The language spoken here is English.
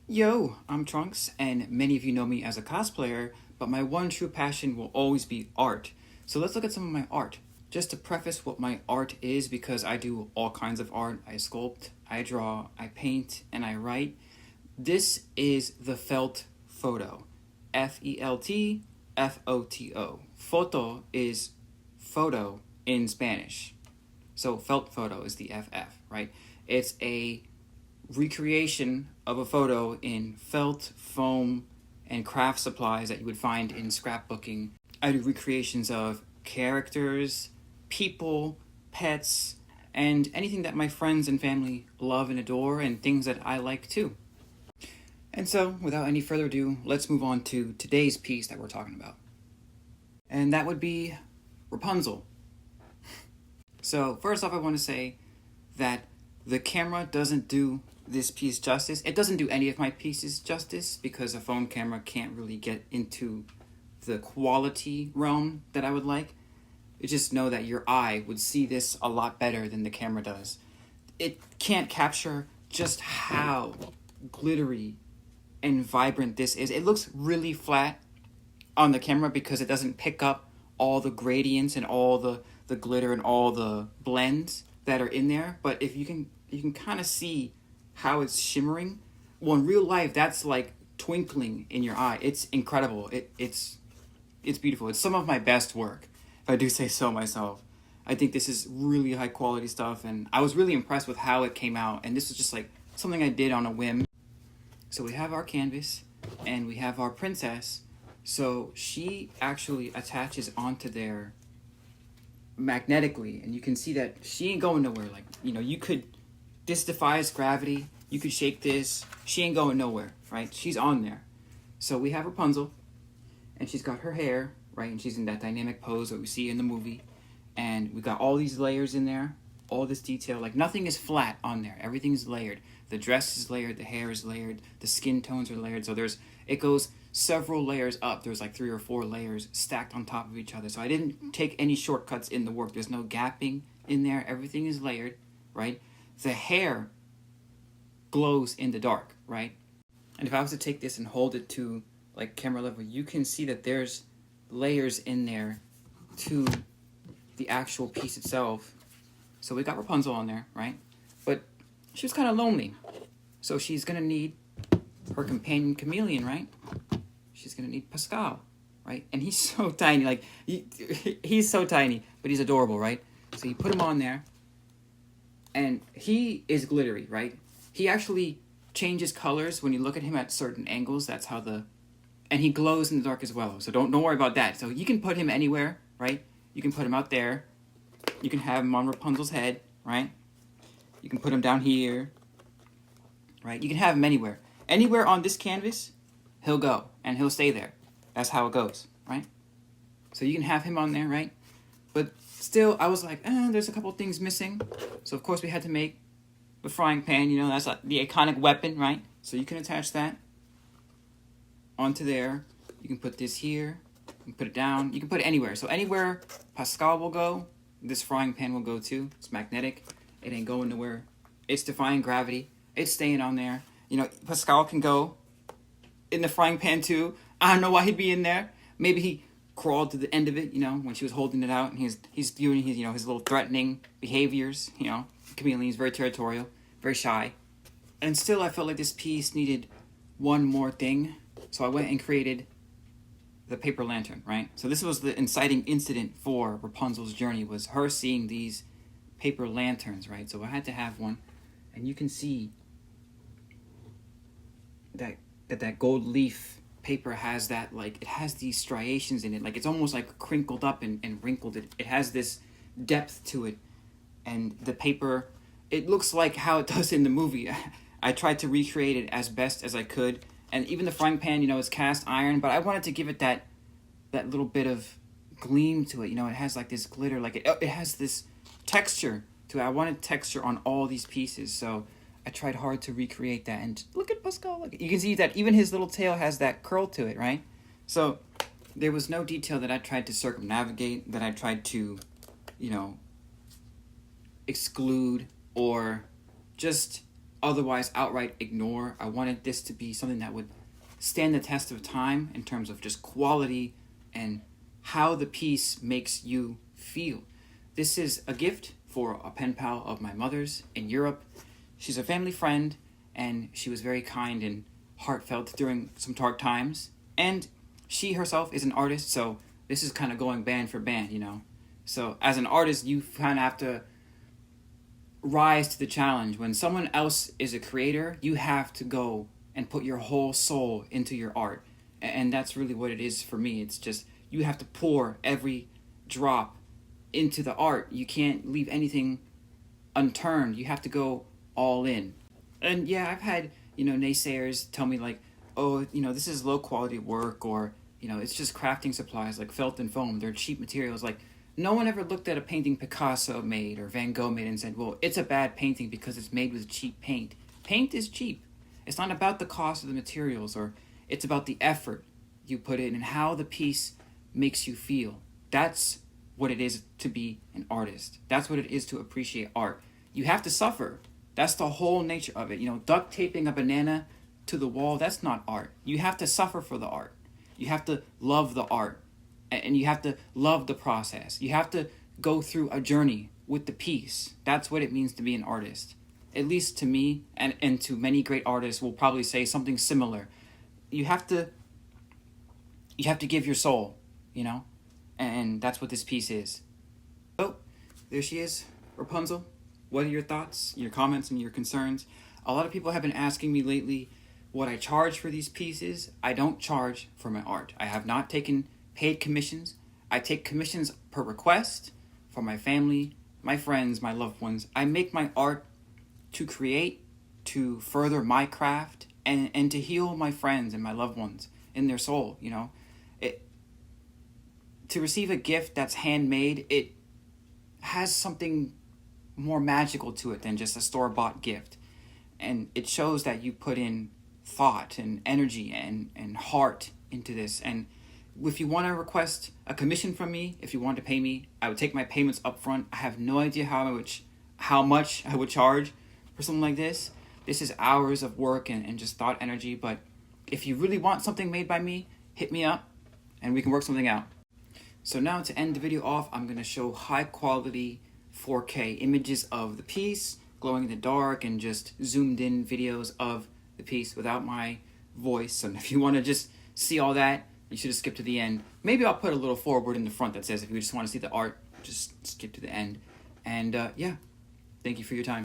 Yo, I'm Trunks, and many of you know me as a cosplayer, but my one true passion will always be art. So let's look at some of my art. Just to preface what my art is, because I do all kinds of art. I sculpt, I draw, I paint, and I write. This is the felt photo. Feltfoto. Foto is photo in Spanish. So felt photo is the FF, right? It's a recreation of a photo in felt, foam, and craft supplies that you would find in scrapbooking. I do recreations of characters, people, pets, and anything that my friends and family love and adore, and things that I like too. And so, without any further ado, let's move on to today's piece that we're talking about. And that would be Rapunzel. So, first off, I want to say that the camera doesn't do this piece justice. It doesn't do any of my pieces justice because a phone camera can't really get into the quality realm that I would like. You just know that your eye would see this a lot better than the camera does. It can't capture just how glittery and vibrant this is. It looks really flat on the camera because it doesn't pick up all the gradients and all the glitter and all the blends that are in there. But if you can kind of see how it's shimmering. Well, in real life, that's like twinkling in your eye. It's incredible. It's beautiful. It's some of my best work, if I do say so myself. I think this is really high quality stuff, and I was really impressed with how it came out. And this was just like something I did on a whim. So we have our canvas, and we have our princess. So she actually attaches onto there magnetically, and you can see that she ain't going nowhere. Like, this defies gravity. You could shake this. She ain't going nowhere, right? She's on there. So we have Rapunzel, and she's got her hair, right? And she's in that dynamic pose that we see in the movie. And we got all these layers in there, all this detail. Like, nothing is flat on there. Everything's layered. The dress is layered. The hair is layered. The skin tones are layered. So it goes several layers up. There's like 3 or 4 layers stacked on top of each other. So I didn't take any shortcuts in the work. There's no gapping in there. Everything is layered, right? The hair glows in the dark, right? And if I was to take this and hold it to like camera level, you can see that there's layers in there to the actual piece itself. So we got Rapunzel on there, right? But she was kind of lonely. So she's going to need her companion chameleon, right? She's going to need Pascal, right? And he's so tiny. Like, he's so tiny, but he's adorable, right? So you put him on there. And he is glittery, right? He actually changes colors when you look at him at certain angles. That's how and he glows in the dark as well. So don't worry about that. So you can put him anywhere, right? You can put him out there. You can have him on Rapunzel's head, right? You can put him down here, right? You can have him anywhere. Anywhere on this canvas, he'll go, and he'll stay there. That's how it goes, right? So you can have him on there, right? But still, I was like, there's a couple things missing. So, of course, we had to make the frying pan. That's the iconic weapon, right? So you can attach that onto there. You can put this here. You can put it down. You can put it anywhere. So anywhere Pascal will go, this frying pan will go too. It's magnetic. It ain't going nowhere. It's defying gravity. It's staying on there. Pascal can go in the frying pan too. I don't know why he'd be in there. Maybe he crawled to the end of it, when she was holding it out, and he's doing his little threatening behaviors. Chameleon is very territorial, very shy, and still I felt like this piece needed one more thing, so I went and created the paper lantern, right? So this was the inciting incident for Rapunzel's journey, was her seeing these paper lanterns, right? So I had to have one, and you can see that gold leaf paper has that, like, it has these striations in it, like it's almost like crinkled up and wrinkled. It has this depth to it, and the paper, it looks like how it does in the movie. I tried to recreate it as best as I could, and even the frying pan, is cast iron, but I wanted to give it that little bit of gleam to it. It has like this glitter, like it has this texture to it. I wanted texture on all these pieces, so I tried hard to recreate that. And look at Pascal. Look, you can see that even his little tail has that curl to it, right? So there was no detail that I tried to circumnavigate, that I tried to, exclude, or just otherwise outright ignore. I wanted this to be something that would stand the test of time in terms of just quality and how the piece makes you feel. This is a gift for a pen pal of my mother's in Europe. She's a family friend, and she was very kind and heartfelt during some dark times. And she herself is an artist, so this is kind of going band for band, you know. So as an artist, you kind of have to rise to the challenge. When someone else is a creator, you have to go and put your whole soul into your art. And that's really what it is for me. It's just you have to pour every drop into the art. You can't leave anything unturned. You have to go all in. And yeah, I've had, naysayers tell me like, oh, this is low quality work, or, it's just crafting supplies like felt and foam. They're cheap materials. Like, no one ever looked at a painting Picasso made or Van Gogh made and said, well, it's a bad painting because it's made with cheap paint. Paint is cheap. It's not about the cost of the materials, or it's about the effort you put in and how the piece makes you feel. That's what it is to be an artist. That's what it is to appreciate art. You have to suffer. That's the whole nature of it. Duct taping a banana to the wall, that's not art. You have to suffer for the art. You have to love the art. And you have to love the process. You have to go through a journey with the piece. That's what it means to be an artist. At least to me, and to many great artists will probably say something similar. You have to give your soul, and that's what this piece is. Oh, there she is, Rapunzel. What are your thoughts, your comments, and your concerns? A lot of people have been asking me lately what I charge for these pieces. I don't charge for my art. I have not taken paid commissions. I take commissions per request for my family, my friends, my loved ones. I make my art to create, to further my craft, and to heal my friends and my loved ones in their soul, To receive a gift that's handmade, it has something more magical to it than just a store-bought gift. And it shows that you put in thought and energy and heart into this. And if you want to request a commission from me, if you want to pay me, I would take my payments up front. I have no idea how much I would charge for something like this. This is hours of work and just thought energy. But if you really want something made by me, hit me up and we can work something out. So now to end the video off, I'm going to show high quality 4K images of the piece, glowing in the dark, and just zoomed in videos of the piece without my voice. And if you want to just see all that, you should have skipped to the end. Maybe I'll put a little forward in the front that says if you just want to see the art, just skip to the end. And yeah, thank you for your time.